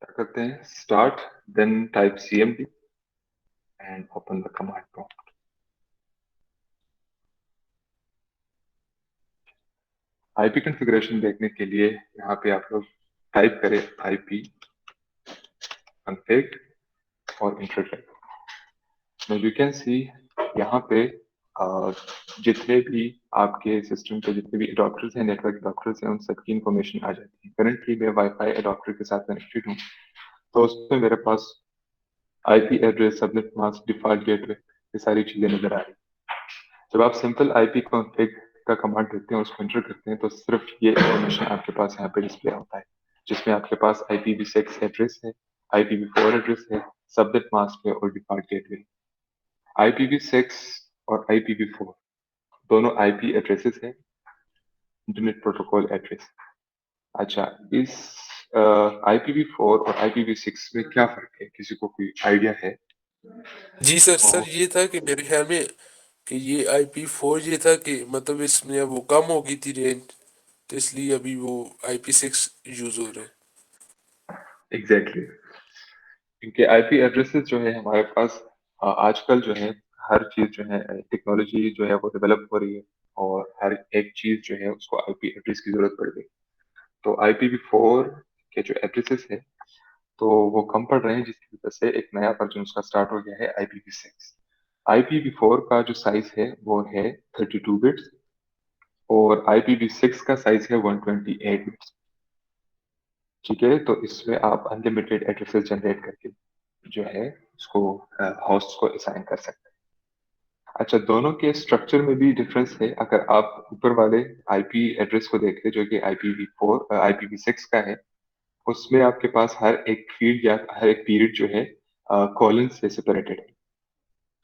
क्या करते हैं, start, then type cmd and open the command prompt. IP configuration देखने के लिए यहाँ पे आप लोग टाइप करें आईपी कॉन्फ़िग और इंटर करें। Now you can see यहाँ पे अ, जितने भी आपके सिस्टम पे जितने भी एडॉप्टर्स हैं, नेटवर्क एडॉप्टर्स हैं, उन सबकी इंफॉर्मेशन आ जाती है। करंटली मैं वाईफाई एडॉप्टर के साथ कनेक्टेड हूँ, तो उसमें मेरे पास IP address, subnet mask, default gateway, ये सारी चीजें नजर आ रही हैं। जब आप सिंपल आईपी कॉन्फ़िग का कमांड देते हैं, उसको एंटर करते हैं, तो सिर्फ ये इंफॉर्मेशन आपके पास यहाँ पे डिस्प्ले होता है, जिसमें आपके पास IPv6 एड्रेस है, IPv4 एड्रेस है, सबनेट मास्क है और डिफॉल्ट गेटवे। IPv6 और IPv4 दोनों आईपी एड्रेसेस हैं, इंटरनेट प्रोटोकॉल एड्रेस। अच्छा, इस IPv4 और IPv6 में क्या फर्क है, किसी को कोई आइडिया है? जी सर, तो ये था कि मेरे ख्याल में कि ये IP4 ये था कि मतलब इसमें अब वो कम हो गई थी रेंज, तो इसलिए अभी वो IP6 यूज हो रहा है। Exactly exactly. क्योंकि आईपी एड्रेसेस जो है हमारे पास आजकल जो है, हर चीज जो है, टेक्नोलॉजी जो है वो डेवलप हो रही है, और हर एक चीज जो है उसको आईपी एड्रेस की जरूरत पड़ गई। तो IPv4 के जो एड्रेसेस है, तो वो कम पड़ रहे हैं, जिसकी वजह से एक नया वर्जन उसका स्टार्ट हो गया है, IPv6। IPv4 का जो साइज है वो है 32 बिट्स, और IPv6 का साइज है 128 बिट्स। ठीक है, तो इसमें आप अनलिमिटेड एड्रेसेस जनरेट करके जो है उसको होस्ट को असाइन कर सकते हैं। अच्छा, दोनों के स्ट्रक्चर में भी डिफरेंस है। अगर आप ऊपर वाले आईपी एड्रेस को देखें जो कि IPv6 का है, उसमें आपके पास हर एक फील्ड या हर एक पीरियड जो है कॉलन से सेपरेटेड है।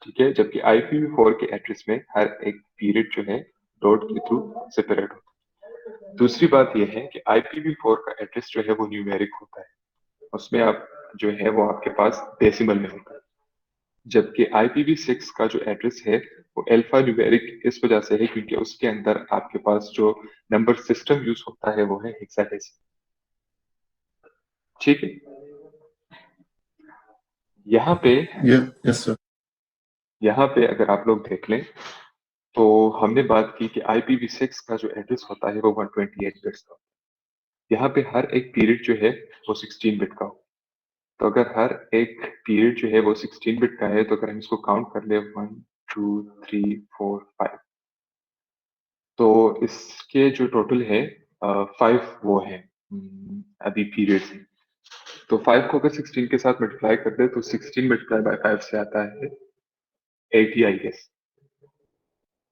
ठीक है, जबकि IPv4 के एड्रेस में हर एक पीरियड जो है डॉट के थ्रू सेपरेट होता है। दूसरी बात यह है कि IPv4 का एड्रेस जो है वो न्यूमेरिक होता है, उसमें आप जो है वो आपके पास डेसिमल में होता है। जबकि IPv6 का जो एड्रेस है वो अल्फा न्यूमेरिक इस वजह से है क्योंकि उसके अंदर आपके पास जो नंबर सिस्टम यूज होता है वो है हेक्साडेसिमल। ठीक है, यहाँ पे यस सर। यहाँ पे अगर आप लोग देख लें, तो हमने बात की कि IPv6 का जो एड्रेस होता है वो 128 बिट्स का होता है। यहाँ पे हर एक पीरियड जो है वो 16 बिट का हो। तो अगर हर एक पीरियड जो है वो 16 बिट का है, तो अगर हम इसको काउंट कर ले 1 2 3 4 5, तो इसके जो टोटल है 5 वो है, अभी पीरियड्स हैं। तो 5 को अगर 16 के साथ मल्टीप्लाई कर दे, तो 16 × 5 से आता है 80, आई गेस।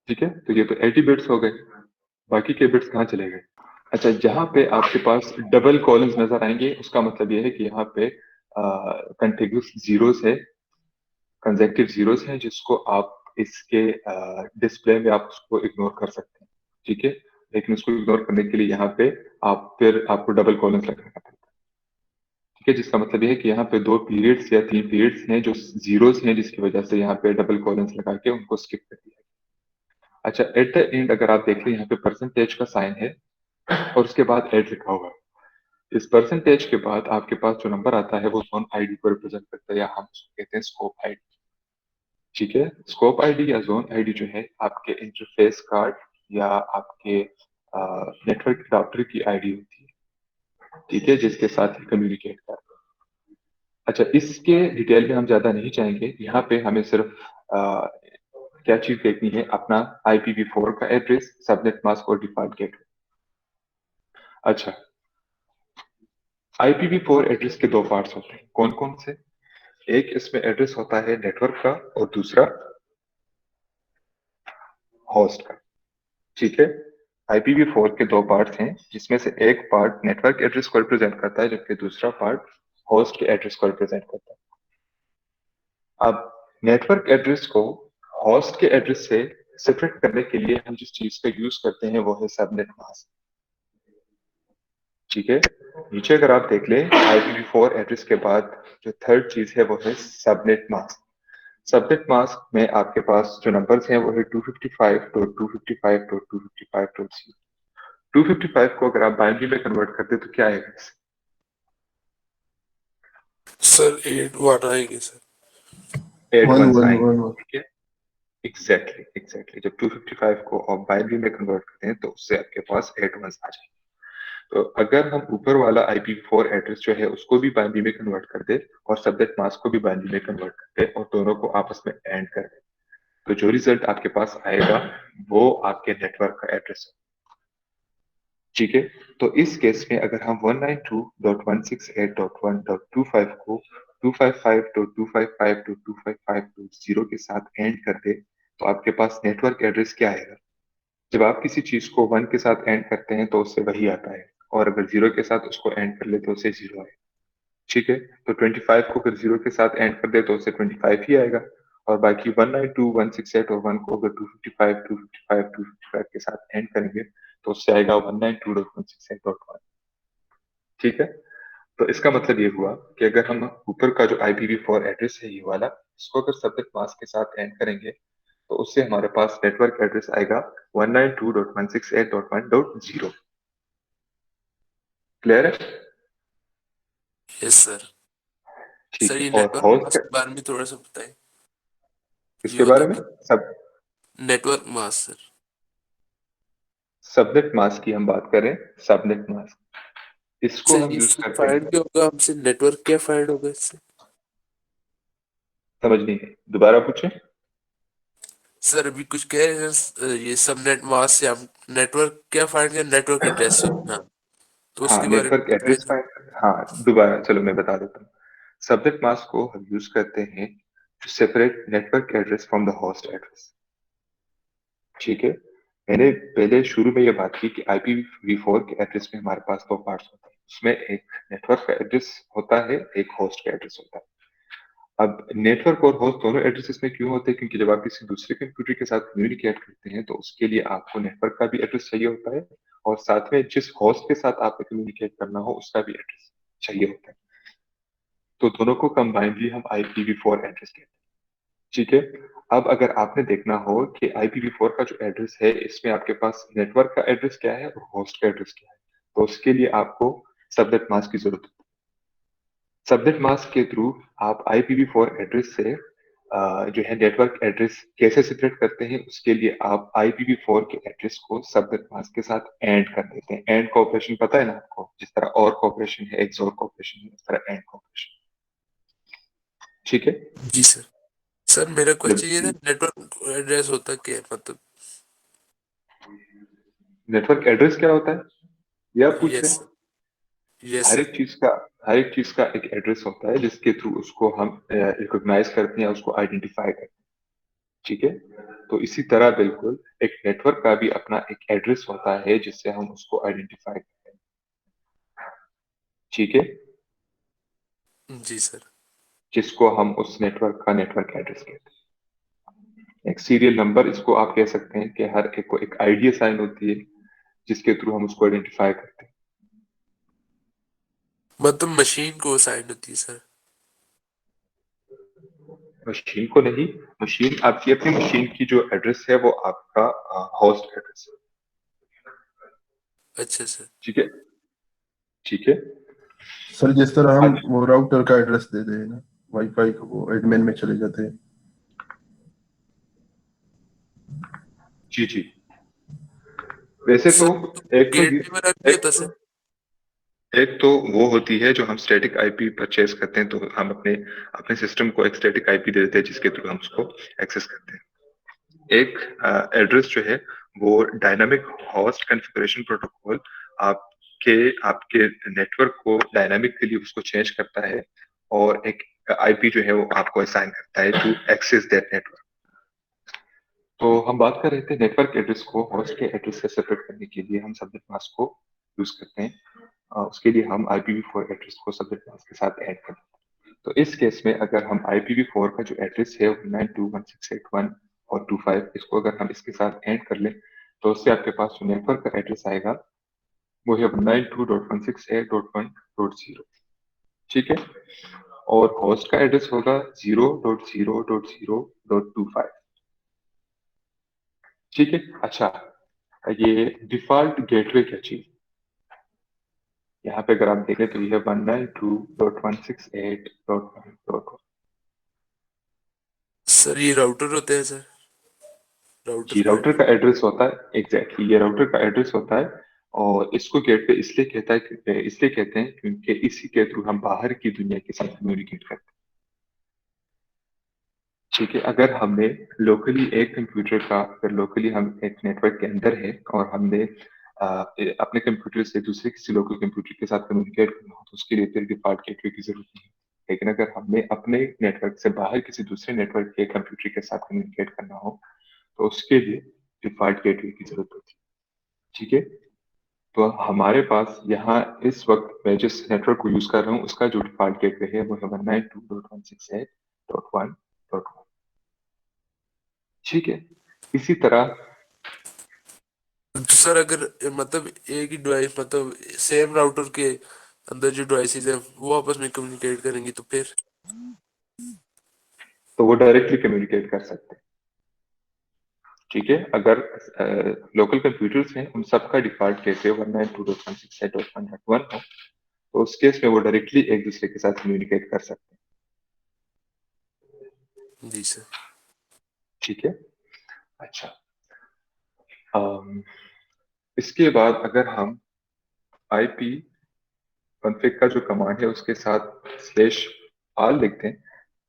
ठीक है, तो ये तो 80 बिट्स हो गए, बाकी के बिट्स कहाँ चले गए? अच्छा, जहाँ पे आपके पास डबल कॉलम्स नजर आएंगे, उसका मतलब ये है कि यहाँ पे कंटिग्यूस जीरोस है, कंसेक्टिव जीरोस हैं, जिसको आप इसके डिस्प्ले में आप उसको इग्नोर कर सकते हैं। ठीक है, लेकिन उसको इग्नोर करने के लिए यहाँ पे आप फिर आपको डबल कॉलम्स लगाना पड़ता है। ठीक है, जिसका मतलब ये है कि यहाँ पे 2 पीरियड्स या 3 पीरियड्स हैं जो जीरोस हैं, जिसकी वजह से यहाँ पे डबल कॉलम्स लगा के उनको स्किप कर दिया। अच्छा, एट द एंड अगर आप देख लें, यहाँ पे परसेंटेज का साइन है और उसके बाद एड लिखा हुआ है। इस परसेंटेज के बाद आपके पास जो नंबर आता है वो जोन आईडी को रिप्रेजेंट करता है, या हम उसको कहते हैं स्कोप आईडी। ठीक है, स्कोप आईडी या जोन आईडी जो है आपके इंटरफेस कार्ड या आपके नेटवर्क अडाप्टर की आईडी होती है। ठीक है, जिसके साथ ही कम्युनिकेट करते हैं। अच्छा, इसके डिटेल में हम ज्यादा नहीं जाएंगे, यहाँ पे हमें सिर्फ क्या चीज देखनी है, अपना IPv4 का एड्रेस, सबनेट मास्क और डिफॉल्ट गेटवे। अच्छा, IPv4 एड्रेस के दो पार्ट्स होते हैं, कौन कौन से? एक इसमें एड्रेस होता है नेटवर्क का, और दूसरा होस्ट का। ठीक है, IPv4 के दो पार्ट्स हैं, जिसमें से एक पार्ट नेटवर्क एड्रेस को रिप्रेजेंट करता है, जबकि दूसरा पार्ट होस्ट के एड्रेस को रिप्रेजेंट करता है। अब नेटवर्क एड्रेस को होस्ट के एड्रेस से सेपरेट करने के लिए हम जिस चीज का यूज करते हैं वो है सबनेट मास्क। ठीक है, नीचे अगर आप देख लें, IPv4 एड्रेस के बाद जो थर्ड चीज है वो है सबनेट मास्क। सबनेट मास्क में आपके पास जो नंबर्स हैं वो है 255.255.255.0। 255 को अगर आप बाइनरी में कन्वर्ट करते तो क्या आएगा? सर 8 1 आएंगे सर। 8 वन वंस वन आएंगे, वन वन। ठीक है। एग्जैक्टली जब 255 को आप बाइनरी में कन्वर्ट करते हैं तो उससे आपके पास 8 वंस आ जाएंगे। तो अगर हम ऊपर वाला IPv4 एड्रेस जो है उसको भी बाइनरी में कन्वर्ट कर दे और सब्जेक्ट मास्क को भी बाइनरी में कन्वर्ट कर दे और दोनों को आपस में एंड कर दे, तो जो रिजल्ट आपके पास आएगा वो आपके नेटवर्क का एड्रेस है, ठीक है। तो इस केस में अगर हम 192.168.1.25 को 255.255.255.0 के साथ एंड कर दे तो आपके पास नेटवर्क एड्रेस क्या आएगा? जब आप किसी चीज को 1 के साथ एंड करते हैं तो उससे वही आता है, और अगर 0 के साथ उसको एंड कर ले तो उससे 0 आएगा, ठीक है। तो 25 को अगर 0 के साथ एंड कर दे तो उससे 25 ही आएगा, और बाकी 192.168 और 1 को अगर 255 के साथ एंड करेंगे तो उससे आएगा 192.168.1, ठीक है। तो इसका मतलब ये हुआ कि अगर हम ऊपर का जो IPv4 एड्रेस है ये वाला, इसको अगर सब्जेक्ट मास्क के साथ एंड करेंगे तो उससे हमारे पास नेटवर्क एड्रेस आएगा 192.168.1.0। क्लियर है? Yes sir. ठीक सर है। ये और नेटवर्क होस्ट मास्क के बारे में थोड़ा सा बताएं। ये इसके होता बारे में क्या? सब network mask sir. Subnet mask की हम बात करें, सबनेट मास्क इसको सर हम यूज इससे करते हैं। फाइंड क्या होगा हमसे, नेटवर्क क्या फाइंड होगा इससे? समझ नहीं है, दोबारा पूछें। सर अभी कुछ कह रहे हैं ये सब नेट मास्क से हम नेटवर्क क्या फाइंड करें, नेटवर्क एड्रेस। हाँ, तो हाँ, उसके बारे में नेटवर्क बताएं एड्रेस थोड़ा। फाइंड, हाँ दोबारा चलो मैं बता देता हूँ। सबनेट मास्क को हम यूज करते हैं to separate network address from the host address, ठीक है। मैंने पहले शुरू में ये बात की कि IPv4 के एड्रेस में हमारे पास दो पार्ट्स होते हैं, उसमें एक नेटवर्क का एड्रेस होता है, एक होस्ट का एड्रेस होता है। अब नेटवर्क और होस्ट दोनों एड्रेस इसमें क्यों होते हैं? क्योंकि जब आप किसी दूसरे कंप्यूटर के साथ कम्युनिकेट करते हैं तो उसके लिए आपको नेटवर्क का भी एड्रेस चाहिए होता है, और साथ में जिस होस्ट के साथ आपको कम्युनिकेट करना हो उसका भी एड्रेस चाहिए होता है। तो दोनों को कंबाइनली हम IPv4 एड्रेस कहते हैं, ठीक है। अब अगर आपने देखना हो कि IPv4 का जो एड्रेस है इसमें आपके पास नेटवर्क का एड्रेस क्या है और होस्ट का एड्रेस क्या है, तो उसके लिए आपको सबनेट मास्क की जरूरत है। सबनेट मास्क के थ्रू आप IPv4 एड्रेस से जो है नेटवर्क एड्रेस कैसे सेपरेट करते हैं, उसके लिए आप IPv4 के एड्रेस को सबनेट मास्क के साथ एंड कर देते हैं। एंड कॉपरेशन पता है ना आपको? जिस तरह और कॉपरेशन है, एक्सोर कॉपरेशन है, उस तरह एंड कॉपरेशन, ठीक है। जी सर। सर मेरा जब क्वेश्चन ये था, नेटवर्क एड्रेस होता क्या है मतलब? नेटवर्क एड्रेस क्या होता है ये आप पूछ यस रहे हैं? सर। यस हर सर। एक चीज का हर एक चीज का एक एड्रेस होता है जिसके थ्रू उसको हम रिकॉग्नाइज करते हैं, उसको आइडेंटिफाई करते हैं, ठीक है। तो इसी तरह बिल्कुल एक नेटवर्क का भी अपना एक एड्रेस होता है जिससे हम उसको आइडेंटिफाई करते हैं, ठीक है। जी सर। जिसको हम उस नेटवर्क का नेटवर्क एड्रेस कहते हैं। एक सीरियल नंबर इसको आप कह सकते हैं कि हर एक को एक आईडी असाइन होती है जिसके थ्रू हम उसको आइडेंटिफाई करते हैं। मतलब मशीन को असाइन होती है सर? मशीन को नहीं, मशीन आपकी अपनी मशीन की जो एड्रेस है वो आपका होस्ट एड्रेस है, अच्छा सर। ठीक है, ठीक है। सर जिस तरह हम अच्छा, वो राउटर का एड्रेस दे दें ना, वाईफाई को, वो एडमिन में चले जाते हैं। जी जी। वैसे तो सर तो एक तो ये गेटवे वाला भी एक होता तो सर? एक तो वो होती है जो हम स्टैटिक आईपी परचेज करते हैं, तो हम अपने अपने सिस्टम को एक स्टैटिक आईपी दे देते हैं जिसके थ्रू हम उसको एक्सेस करते हैं। एक एड्रेस जो है वो डायनामिक होस्ट कॉन्फ़िगरेशन प्रोटोकॉल आपके आपके नेटवर्क को डायनामिकली उसको चेंज करता है, और एक आईपी जो है वो आपको असाइन करता है टू एक्सेस दैट नेटवर्क। तो हम बात कर रहे थे नेटवर्क एड्रेस को होस्ट के एड्रेस से सेपरेट करने के लिए हम सबनेट मास्क को यूज करते हैं। उसके लिए हम IPv4 एड्रेस को सबनेट मास्क के साथ ऐड करते हैं। तो इस केस में अगर हम IPv4 का जो एड्रेस है 192.168.1 और 25 इसको अगर हम इसके साथ ऐड कर लें तो उससे आपके पास जो नेटवर्क का एड्रेस आएगा वो है 192.168.1.0, ठीक है। और होस्ट का एड्रेस होगा 0.0.0.25, ठीक है। अच्छा, ये डिफॉल्ट गेटवे क्या चीज? यहाँ पे अगर आप देखें तो ये 192.168.1.1। सर ये राउटर होते हैं सर, जी, राउटर का राउटर का एड्रेस होता है, एग्जैक्टली ये राउटर का एड्रेस होता है। और इसको गेटवे इसलिए इसलिए कहते हैं क्योंकि इसी के थ्रू हम बाहर की दुनिया के साथ कम्युनिकेट करते हैं। ठीक है, अगर हमने लोकली एक कंप्यूटर का, अगर लोकली हम एक नेटवर्क के अंदर है और हमने अपने कंप्यूटर से दूसरे किसी लोकल कंप्यूटर के साथ कम्युनिकेट करना हो तो उसके लिए फिर डिफॉल्ट गेटवे की जरूरत नहीं है। लेकिन अगर हमने अपने नेटवर्क से बाहर किसी दूसरे नेटवर्क के कंप्यूटर के साथ कम्युनिकेट करना हो तो उसके लिए डिफॉल्ट गेटवे की जरूरत होती है। ठीक है, तो हमारे पास यहाँ इस वक्त मैं जिस नेटवर्क को यूज कर रहा हूँ उसका जो डिफॉल्ट गेटवे है वो है 192.168.1.1। ठीक है, इसी तरह तो सर अगर मतलब एक ही डिवाइस, मतलब सेम राउटर के अंदर जो डिवाइसेस है वो आपस में कम्युनिकेट करेंगी तो फिर? तो वो डायरेक्टली कम्युनिकेट कर सकते हैं। ठीक है, अगर लोकल कंप्यूटर्स हैं उन सबका डिफॉल्ट गेटवे 192.168.1.1 हो तो उस केस में वो डायरेक्टली एक दूसरे के साथ कम्युनिकेट कर सकते हैं। जी सर। ठीक है, अच्छा। अम, इसके बाद अगर हम आईपी कॉन्फ़िग का जो कमांड है उसके साथ स्लैश आर लिखते हैं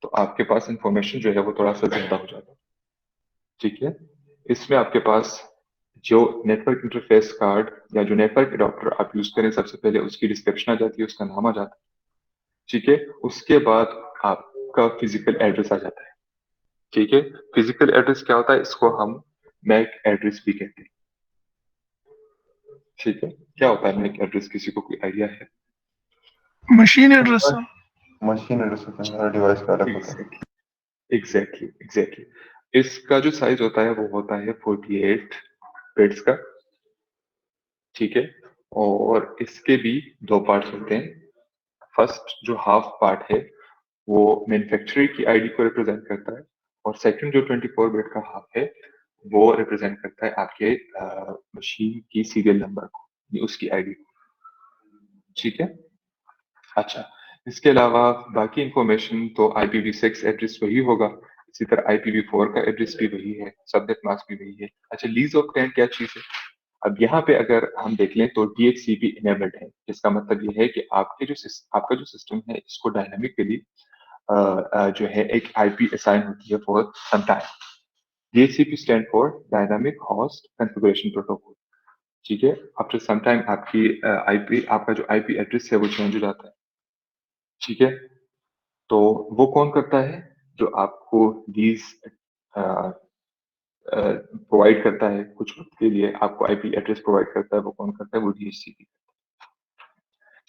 तो आपके पास इंफॉर्मेशन जो है वो थोड़ा सा ज्यादा हो जाता है। ठीक है, इसमें आपके पास जो नेटवर्क इंटरफेस कार्ड या जो नेटवर्क एडाप्टर आप यूज करें सबसे पहले उसकी डिस्क्रिप्शन आ जाती है, उसका नाम आ जाता है। ठीक है, उसके बाद आपका फिजिकल एड्रेस आ जाता है। ठीक है, फिजिकल एड्रेस क्या होता है, इसको हम मैक एड्रेस भी कहते हैं। ठीक है, क्या होता है मैक एड्रेस, किसी को कोई आइडिया है? Machine address sir. Machine address होता है, हर डिवाइस का अलग होता है। एग्जैक्टली एग्जैक्टली इसका जो साइज होता है वो होता है 48 बिट्स का। ठीक है, और इसके भी दो पार्ट्स होते हैं। फर्स्ट जो हाफ पार्ट है वो मैन्युफैक्चरर की आईडी को रिप्रेजेंट करता है और सेकंड जो 24 बिट का हाफ है वो रिप्रेजेंट करता है आपके मशीन की सीरियल नंबर को, यानी उसकी आईडी को। ठीक है, अच्छा। इसके अलावा बाकी इंफॉर्मेशन तो IPv6 एड्रेस वही होगा, इसी तरह IPv4 का एड्रेस भी वही है, सबनेट मास्क भी वही है। अच्छा, लीज ऑफ ग्रांट क्या चीज है? अब यहाँ पे अगर हम देख लें तो DHCP इनेबल्ड है, जिसका मतलब ये है कि आपका जो सिस्टम है इसको डायनामिकली जो है एक आईपी असाइन होती है for some time. DHCP stand for dynamic host configuration protocol. ठीक है, आफ्टर सम टाइम आपकी आईपी आपका जो आईपी एड्रेस है वो चेंज हो जाता है। ठीक है, तो वो कौन करता है, जो आपको लीज प्रोवाइड करता है कुछ वक्त के लिए, आपको आईपी एड्रेस प्रोवाइड करता है, वो कौन करता है, वो DHCP।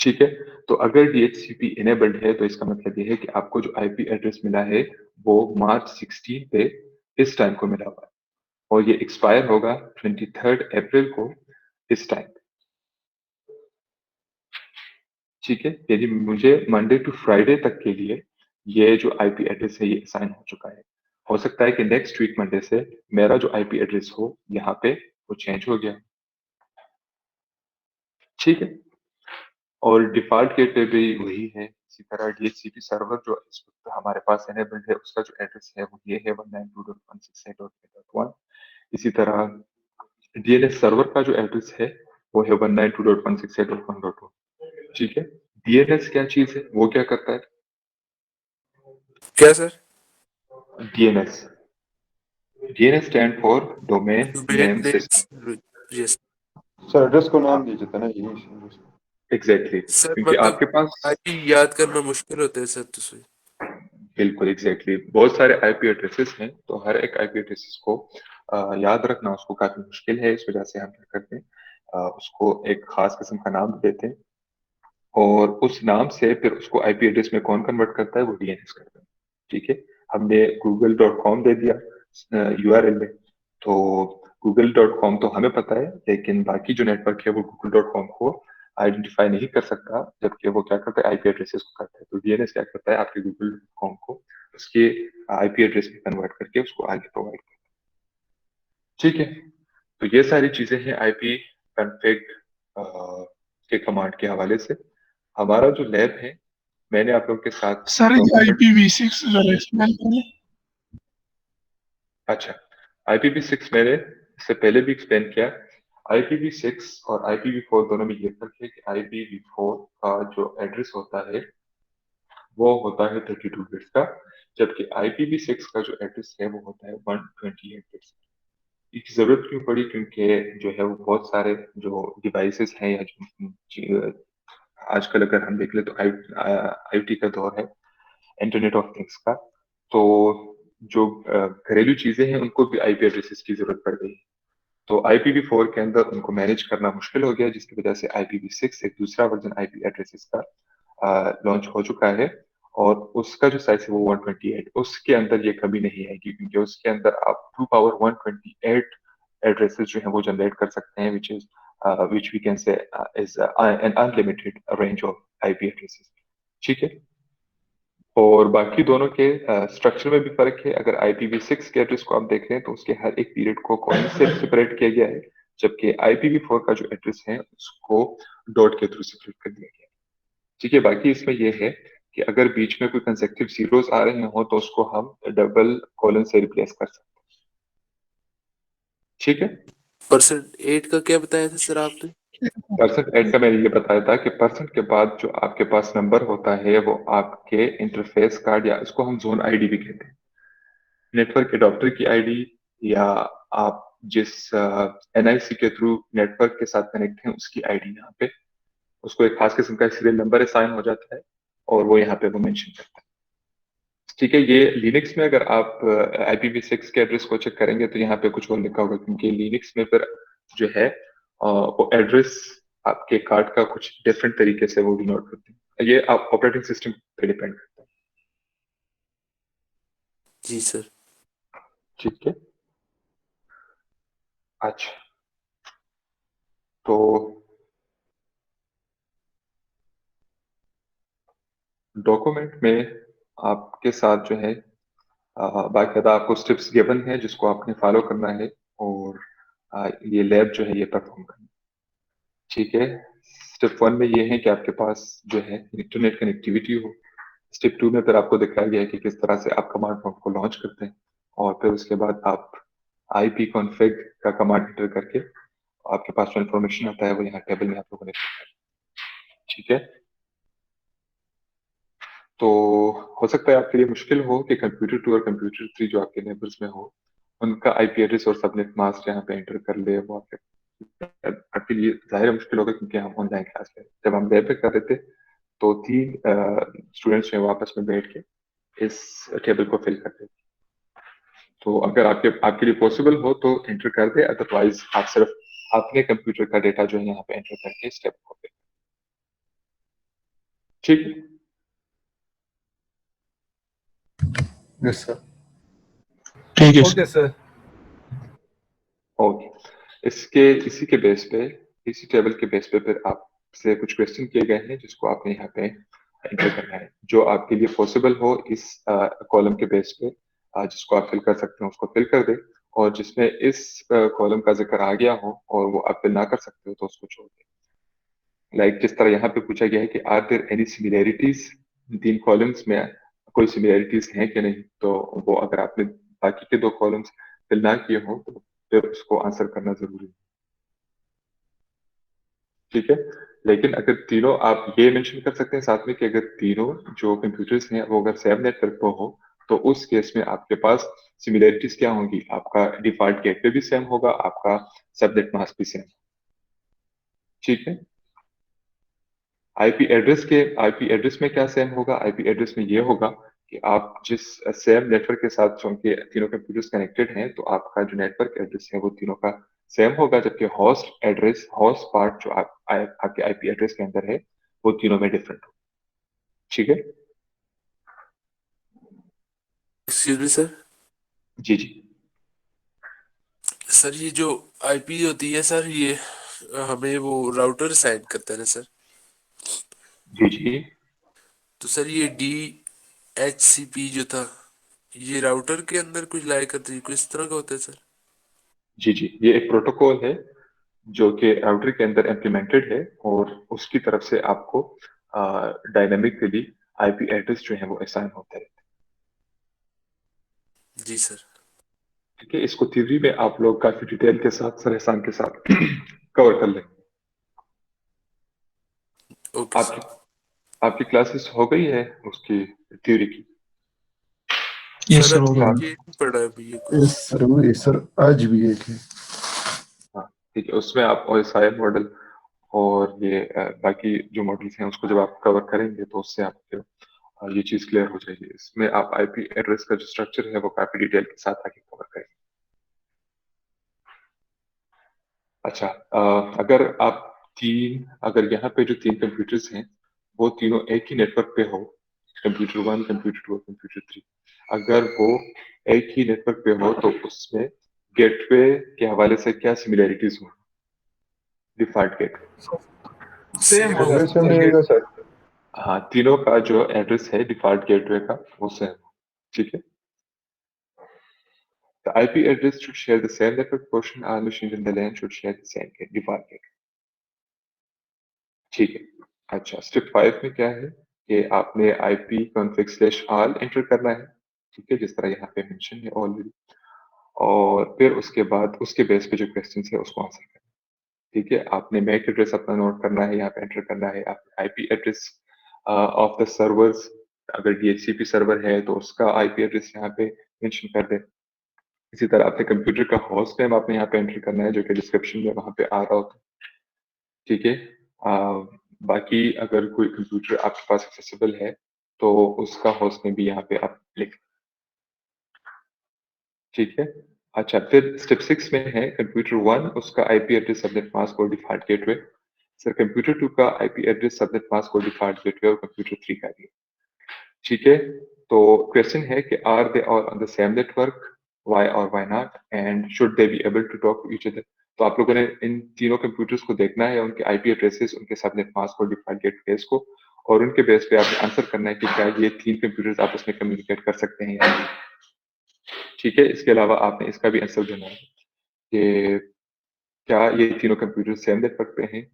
ठीक है, तो अगर DHCP इनेबल्ड है तो इसका मतलब ये है कि आपको जो आईपी एड्रेस मिला है वो मार्च 16 पे इस टाइम को मिला हुआ है और ये एक्सपायर होगा 23 अप्रैल को इस टाइम। ठीक है, यदि मुझे मंडे टू फ्राइडे तक के लिए ये जो आईपी एड्रेस है ये असाइन हो चुका है, हो सकता है कि नेक्स्ट वीक मंडे से मेरा जो आईपी एड्रेस हो यहाँ पे वो चेंज हो गया। ठीक है, और डिफॉल्ट गेटवे भी वही है। इसी तरह DHCP सर्वर जो इस वक्त हमारे पास एनेबल्ड है उसका जो एड्रेस है वो ये है 192.168.1। इसी तरह DNS सर्वर का जो एड्रेस है वो है 192.168.1.1। ठीक है, DNS क्या चीज है, वो क्या करता है? क्या sir? DNS DNS stand for domain domain name system. Name. Yes sir address को हाँ, नाम दिया जाता है ना, यही। एग्जैक्टली सर, क्योंकि मतलब आपके पास आईपी याद करना मुश्किल होता है सर, तो सही। बिल्कुल एग्जैक्टली बहुत सारे आईपी एड्रेसेस हैं तो हर एक आईपी एड्रेसेस को याद रखना उसको काफी मुश्किल है। इस वजह से हम क्या करते हैं, उसको एक खास किस्म का नाम देते हैं और उस नाम से फिर उसको आईपी एड्रेस में कौन कन्वर्ट करता है, वो DNS करता है। ठीक है, हमने google.com दे दिया यूआरएल में, तो google.com तो हमें पता है लेकिन बाकी जो नेटवर्क है वो google.com को आइडेंटिफाई नहीं कर सकता, जबकि वो क्या करता है आईपी एड्रेसेस को करता है। तो DNS क्या करता है, आपके google.com को उसके आईपी एड्रेस में कन्वर्ट करके उसको आगे प्रोवाइड करता है। ठीक है, तो ये सारी चीजें हैं आईपी कॉन्फ़िग के कमांड के हवाले से। हमारा जो लैब है, मैंने आप लोगों के साथ सर डॉक्यूमेंट। IPv6 जरा एक्सप्लेन करें। अच्छा, IPv6 मैंने इससे पहले भी एक्सप्लेन किया। IPv6 और IPv4 दोनों में ये फर्क है कि IPv4 का जो एड्रेस होता है वो होता है 32 बिट्स का, जबकि IPv6 का जो एड्रेस है वो होता है 128 बिट्स। इसकी जरूरत क्यों पड़ी? क्योंकि जो है वो बहुत सारे जो डिवाइसेस हैं या जो आजकल अगर हम देख ले तो IoT का दौर है, इंटरनेट ऑफ थिंग्स का। तो जो घरेलू चीजें हैं उनको भी आईपी एड्रेसेस की जरूरत पड़ गई। तो IPv4 के अंदर उनको मैनेज करना मुश्किल हो गया, जिसकी वजह से IPv6 एक दूसरा वर्जन आईपी एड्रेसेस का लॉन्च हो चुका है। और उसका जो साइज है वो 128, उसके अंदर ये कभी नहीं आएगी, क्योंकि उसके अंदर आप 2 पावर 128 एड्रेसेस जो है वो जनरेट कर सकते हैं, which we can say is an unlimited range of IP addresses. ठीक है। और बाकी दोनों के स्ट्रक्चर में भी फर्क है। अगर IPv6 के एड्रेस को आप देख रहे हैं तो उसके हर एक पीरियड को कॉलन से सेपरेट किया गया है, जबकि IPv4 का जो एड्रेस है उसको डॉट के थ्रू सेपरेट कर दिया गया है। ठीक है। बाकी इसमें यह है कि अगर बीच में कोई कंसेक्टिव जीरोस आ रहे हो तो उसको हम डबल कॉलन से रिप्लेस कर सकते हैं। ठीक है। %8 का क्या बताया था सर आपने? %8 का मैंने ये बताया था कि परसेंट के बाद जो आपके पास नंबर होता है वो आपके इंटरफेस कार्ड, या इसको हम जोन आईडी भी कहते हैं, नेटवर्क एडॉप्टर की आईडी, या आप जिस NIC के थ्रू नेटवर्क के साथ कनेक्ट हैं उसकी आईडी, यहाँ पे उसको एक खास किस्म का सीरियल नंबर असाइन हो जाता है और वो यहाँ पे वो मेंशन करता है। ठीक है। ये लिनक्स में अगर आप IPv6 के एड्रेस को चेक करेंगे तो यहाँ पे कुछ और लिखा होगा, क्योंकि लिनक्स में फिर जो है वो एड्रेस आपके कार्ड का कुछ डिफरेंट तरीके से वो डिनोट करते हैं। ये आप ऑपरेटिंग सिस्टम पे डिपेंड करता है। जी सर। ठीक है। अच्छा, तो डॉक्यूमेंट में आपके साथ जो है बाकायदा आपको स्टेप्स गिवन है जिसको आपने फॉलो करना है, और ये लैब जो है ये परफॉर्म करना है। ठीक है। स्टेप 1 में ये है कि आपके पास जो है इंटरनेट कनेक्टिविटी हो। स्टेप 2 में फिर आपको दिखाया गया है कि किस तरह से आप कमांड प्रॉम्प्ट को लॉन्च करते हैं, और फिर उसके बाद आप IP कॉन्फ़िग का कमांड एंटर करके आपके पास जो इन्फॉर्मेशन आता है वो यहाँ टेबल में आप लोगों ने। ठीक है। तो हो सकता है आपके लिए मुश्किल हो कि कंप्यूटर 2 और कंप्यूटर 3 जो आपके नेबर्स में हो उनका IP एड्रेस और सबनेट मास्क यहाँ पे एंटर कर ले। वो आपके लिए जाहिर है मुश्किल होगा, क्योंकि हम ऑनलाइन क्लास ले रहे हैं। जब हम लैब पे कर रहे थे तो 3 स्टूडेंट्स जो है वो आपस में बैठ के इस टेबल को फिल करते थे। तो अगर आपके आपके लिए पॉसिबल हो तो एंटर कर दे, अदरवाइज आप सिर्फ अपने कंप्यूटर का डेटा जो है यहाँ पे एंटर करके स्टेप को फिल। ठीक है। Yes sir. ठीक है ओके सर। ओके। इसी के बेस पे, इसी टेबल के बेस पे फिर आपसे कुछ क्वेश्चन किए गए हैं जिसको आपने यहाँ पे एंटर करना है। जो आपके लिए पॉसिबल हो इस कॉलम के बेस पे जिसको आप फिल कर सकते हो उसको फिल कर दे, और जिसमें इस कॉलम का जिक्र आ गया हो और वो आप फिल ना कर सकते हो तो उसको छोड़ दे। लाइक जिस तरह यहाँ पे पूछा गया है कि are there any similarities, 3 columns में कोई सिमिलैरिटीज हैं कि नहीं, तो वो अगर आपने बाकी के 2 कॉलम्स फिल ना किए हो तो फिर उसको आंसर करना जरूरी है। ठीक है। लेकिन अगर तीनों, आप ये मेंशन कर सकते हैं साथ में कि अगर तीनों जो कंप्यूटर्स हैं वो अगर सेम नेटवर्क पर हो तो उस केस में आपके पास सिमिलरिटीज क्या होंगी? आपका डिफॉल्ट गेटवे भी सेम होगा, आपका सबनेट मास्क भी सेम। ठीक है। आईपी एड्रेस में क्या सेम होगा? आईपी एड्रेस में ये होगा कि आप जिस सेम नेटवर्क के साथ जो उनके तीनों कंप्यूटर्स कनेक्टेड हैं तो आपका जो नेटवर्क एड्रेस है वो तीनों का सेम होगा, जबकि होस्ट एड्रेस, होस्ट पार्ट जो आपके आईपी एड्रेस के अंदर है वो तीनों में डिफरेंट होगा। ठीक है। Excuse me sir. जी जी। सर ये जो आईपी होती है सर, ये हमें वो राउटर साइड करता है ना सर? जी जी। तो सर ये DHCP जो था, ये राउटर के अंदर कुछ लाया करती है, कुछ इस तरह का होता है सर? जी जी, ये एक प्रोटोकॉल है जो कि राउटर के अंदर इम्प्लीमेंटेड है और उसकी तरफ से आपको डायनेमिकली आईपी एड्रेस जो है वो असाइन होते हैं। जी सर। ठीक है, इसको थ्योरी में आप लोग काफी डिटेल के साथ सर एहसान के साथ कवर कर लें। ओके आपकी सर। आपकी क्लासेस हो गई है उसकी थ्योरी की? यस सर सर हो अभी गया। ये नहीं पढ़ा अभी ये कुछ। यस सर, वो सर आज भी एक है। हाँ ठीक है, उसमें आप ओएसआई मॉडल और ये बाकी जो मॉडल्स हैं उसको जब आप कवर करेंगे तो उससे आपको ये चीज क्लियर हो जाएगी। इसमें आप आईपी एड्रेस का जो स्ट्रक्चर है वो काफी डिटेल के साथ आगे कवर करेंगे। अच्छा, अगर यहाँ पे जो तीन कंप्यूटर्स हैं वो तीनों एक ही नेटवर्क पे हो, कंप्यूटर 1, कंप्यूटर 2 कंप्यूटर 3, अगर वो एक ही नेटवर्क पे हो तो उसमें गेटवे के हवाले से क्या सिमिलरिटीज हो? डिफॉल्ट गेटवे सेम होगा। एड्रेस सेम रहेगा सर। हाँ, तीनों का जो एड्रेस है डिफॉल्ट गेटवे का वो सेम, ठीक है। The IP address should share the same network portion. All machines in the LAN should share the same default gateway. ठीक है। अच्छा, स्टेप 5 में क्या है कि आपने IP config slash all enter करना है, ठीक है, जिस तरह यहाँ पे मेंशन है ऑलरेडी। और फिर उसके बाद उसके बेस पे जो क्वेश्चन है उसको आंसर करना है, ठीक है। आपने मैक एड्रेस अपना नोट करना है, यहाँ पे एंटर करना है। आप IP address of the servers, अगर DHCP सर्वर है तो उसका IP एड्रेस यहाँ पे मेंशन कर दें। इसी तरह अपने कंप्यूटर का होस्ट नेम आपने यहाँ पे एंटर करना है जो कि डिस्क्रिप्शन में वहाँ पे आ रहा होता है, ठीक है। बाकी अगर कोई कंप्यूटर आपके पास एक्सेसिबल है तो उसका होस्ट नेम भी यहाँ पे आप लिख, ठीक है। अच्छा, फिर स्टेप 6 में है कंप्यूटर 1 उसका आईपी एड्रेस सबनेट मास्क और डिफॉल्ट गेटवे। सर कंप्यूटर 2 का आईपी एड्रेस सबनेट मास्क और डिफॉल्ट गेटवे और कंप्यूटर 3 का भी, ठीक है। तो क्वेश्चन है कि are they all on the same network, why or why not, and should they be able to talk to each other. तो आप लोगों ने इन तीनों कंप्यूटर्स को देखना है, उनके आईपी एड्रेसेस, उनके सबनेट मास्क और डिफॉल्ट गेटवेज को, और उनके बेस पे आपने आंसर करना है कि क्या ये तीन कंप्यूटर्स आपस में कम्युनिकेट कर सकते हैं या नहीं, ठीक है। इसके अलावा आपने इसका भी आंसर देना है कि क्या ये तीनों कंप्यूटर सेम नेटवर्क पे हैं,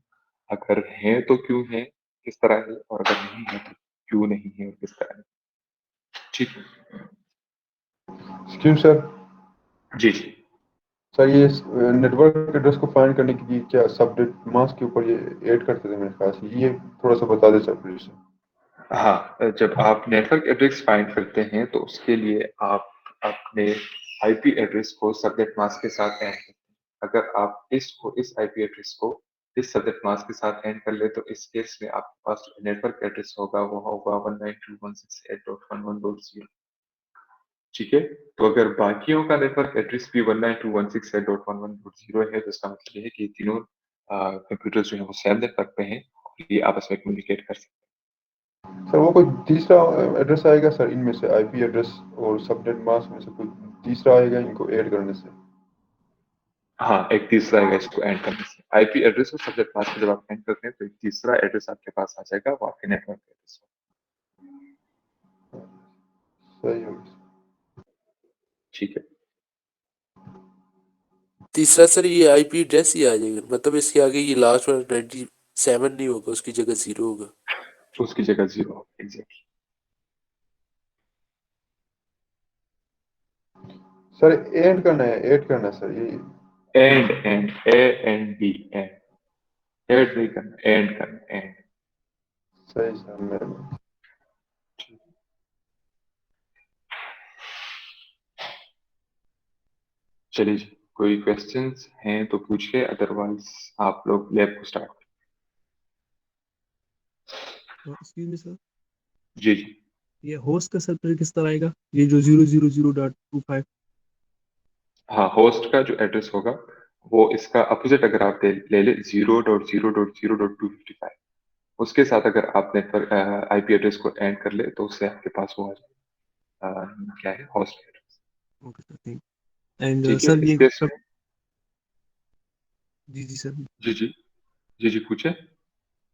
अगर हैं तो क्यों हैं, किस तरह है, और अगर नहीं है तो क्यों नहीं है और किस तरह है, ठीक है। Excuse sir. जी जी। सर ये नेटवर्क एड्रेस को फाइंड करने के लिए क्या सबनेट मास्क के ऊपर ये ऐड करते थे मेरे ख्याल से, ये थोड़ा सा बता दे सर प्लीज। हाँ, जब आप नेटवर्क एड्रेस फाइंड करते हैं तो उसके लिए आप अपने आईपी एड्रेस को सबनेट मास्क के साथ ऐड करते हैं। अगर आप इस आईपी एड्रेस को इस सबनेट मास्क के साथ ऐड कर ले तो इस केस में आपके पास जो नेटवर्क एड्रेस होगा वो होगा 192.168.11.0, ठीक है। तो अगर बाकियों का नेटवर्क एड्रेस भी 192.168.11.0 है तो इसका मतलब ये है कि ये तीनों कंप्यूटर जो है वो सेम नेटवर्क पे हैं और ये आपस में कम्युनिकेट कर सकते सर वो कोई तीसरा एड्रेस आएगा सर इनमें से, आईपी एड्रेस और सबनेट मास्क में से कोई तीसरा आएगा इनको ऐड करने से? हैं। हाँ, एक तीसरा आएगा इसको ऐड करने से। आईपी एड्रेस और सब्जेक्ट मास्क जब आप ऐड करते हैं तो एक तीसरा एड्रेस आपके पास आ जाएगा, वो आपके नेटवर्क एड्रेस, सही होगा। ठीक है। तीसरा सर ये आईपी एड्रेस ही आ जाएगा, मतलब इसके आगे ये लास्ट वाला 97 नहीं होगा, उसकी जगह 0 होगा। तो उसकी जगह 0, एग्जैक्टली। सर ऐड करना है, ऐड करना है सर ये। एंड AND ऐड नहीं करना, एंड करना, एंड। सही सर मेरे। चलिए जी, कोई क्वेश्चंस हैं तो पूछिए, अदरवाइज आप लोग लैब को स्टार्ट। एक्सक्यूज मी सर, जी जी। ये होस्ट का सर्वर किस तरह आएगा, ये जो 000.25? हाँ, होस्ट का जो एड्रेस होगा वो इसका अपोजिट अगर आप ले ले 0.0.0.255, उसके साथ अगर आप नेटवर्क आईपी एड्रेस को ऐड कर ले तो उससे आपके पास वो आ जाए क्या है, host address, okay sir, thank. And ठीक है। सर इस ये केस में जी जी सर, जी जी, जी जी पूछे।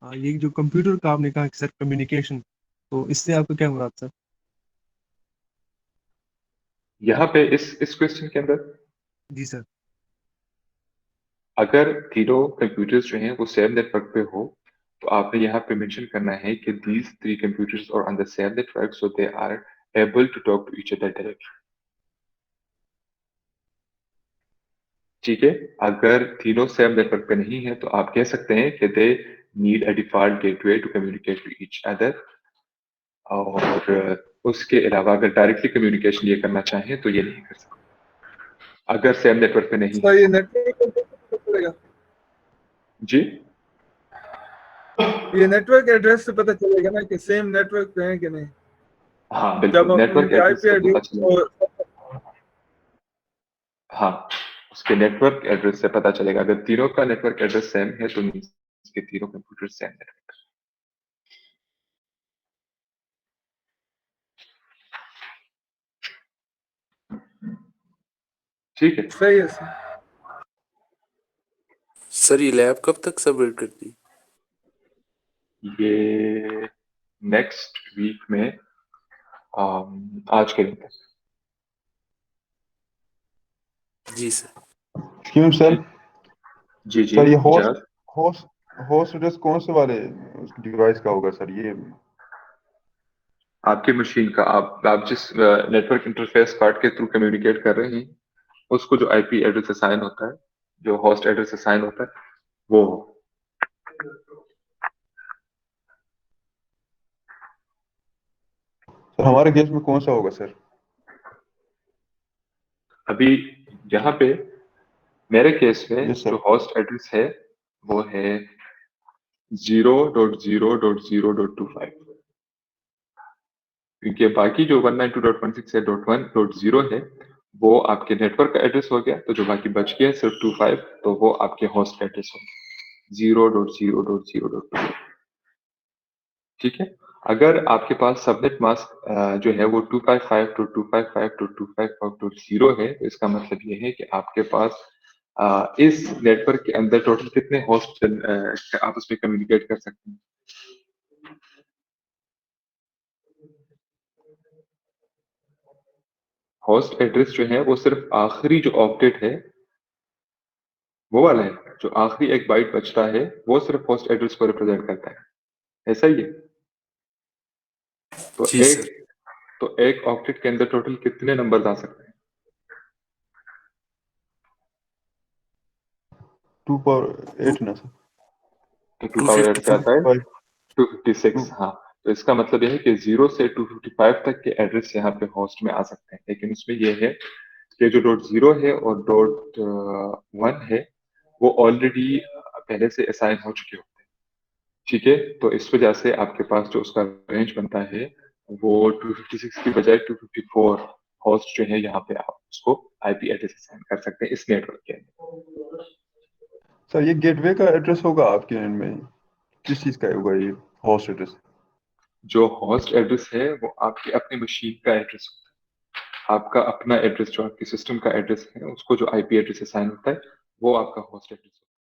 ये जो कंप्यूटर का आपने कहा कि सर कम्युनिकेशन, तो इससे आपका क्या मुराद सर? यहाँ पे इस क्वेश्चन के अंदर जी सर। अगर तीनों कंप्यूटर्स जो हैं वो सेम नेटवर्क पे हो तो आपने यहाँ पे मेंशन करना है कि these three computers are on the same network so they are able to talk to each other directly. ठीक है, अगर तीनों सेम नेटवर्क पे नहीं है तो आप कह सकते हैं कि they need a default gateway to communicate to each other. और उसके अलावा अगर डायरेक्टली कम्युनिकेशन ये करना चाहें तो ये नहीं कर सकते अगर सेम नेटवर्क पे नहीं सर है। ये नेटवर्क चलेगा, जी ये नेटवर्क एड्रेस से पता चलेगा ना कि सेम नेटवर्क पे है कि नहीं, हाँ जब बिल्कुल, हम नेटवर्क उनके एड्रेस आईपी से पता एड्रेस चलेगा। और हाँ, उसके नेटवर्क एड्रेस से पता चलेगा। अगर तीनों का नेटवर्क एड्रेस सेम है तो मीन्स के तीनों कंप्यूटर सेम नेटवर्क। ठीक है, सही है सर। सर ये लैब कब तक सबमिट करती है? ये नेक्स्ट वीक में आज के दिन तक। जी सर। क्यों सर? जी जी सर ये host Ejaz. Host host address कौन से वाले डिवाइस का होगा सर? ये आपकी मशीन का आप जिस नेटवर्क इंटरफेस कार्ड के थ्रू कम्युनिकेट कर रहे हैं उसको जो आईपी एड्रेस असाइन होता है, जो होस्ट एड्रेस असाइन होता है वो हो। सर हमारे केस में कौन सा होगा सर? अभी यहाँ पे मेरे केस में यस सर। जो होस्ट एड्रेस है वो है 0.0.0.25, क्योंकि बाकी जो 192.168.1.0 है वो आपके नेटवर्क का एड्रेस हो गया, तो जो बाकी बच गया सिर्फ 25 तो वो आपके होस्ट एड्रेस हो गया 0.0.0.2। ठीक है, अगर आपके पास सबनेट मास्क जो है वो 255.255.255.0 है तो इसका मतलब ये है कि आपके पास इस नेटवर्क के अंदर टोटल कितने होस्ट आपस में कम्युनिकेट कर सकते हैं। होस्ट एड्रेस जो है वो सिर्फ आखिरी जो ऑक्टेट है वो वाला है, जो आखिरी एक बाइट बचता है वो सिर्फ होस्ट एड्रेस को रिप्रेजेंट करता है, ऐसा ही है। तो जी सर। एक ऑक्टेट के अंदर टोटल कितने नंबर आ सकते हैं? 2 पावर 8 ना सर? तो 2 पावर 8 से आता है 255 256। हाँ, तो इसका मतलब यह है कि 0 से 255 तक के एड्रेस यहाँ पे होस्ट में आ सकते हैं, लेकिन उसमें यह है कि जो .0 है और .1 है वो ऑलरेडी पहले से असाइन हो चुके होते हैं। ठीक है, तो इस वजह से आपके पास जो उसका रेंज बनता है वो 256 की बजाय 254 होस्ट जो है यहाँ पे आप उसको आईपी एड्रेस असाइन कर सकते हैं इस नेटवर्क के अंदर। सर ये गेटवे का एड्रेस होगा आपके एंड में, किस चीज़ का होगा ये होस्ट एड्रेस? जो होस्ट एड्रेस है वो आपकी अपनी मशीन का एड्रेस होता है, आपका अपना एड्रेस जो आपके सिस्टम का एड्रेस है उसको जो आईपी एड्रेस असाइन होता है वो आपका होस्ट एड्रेस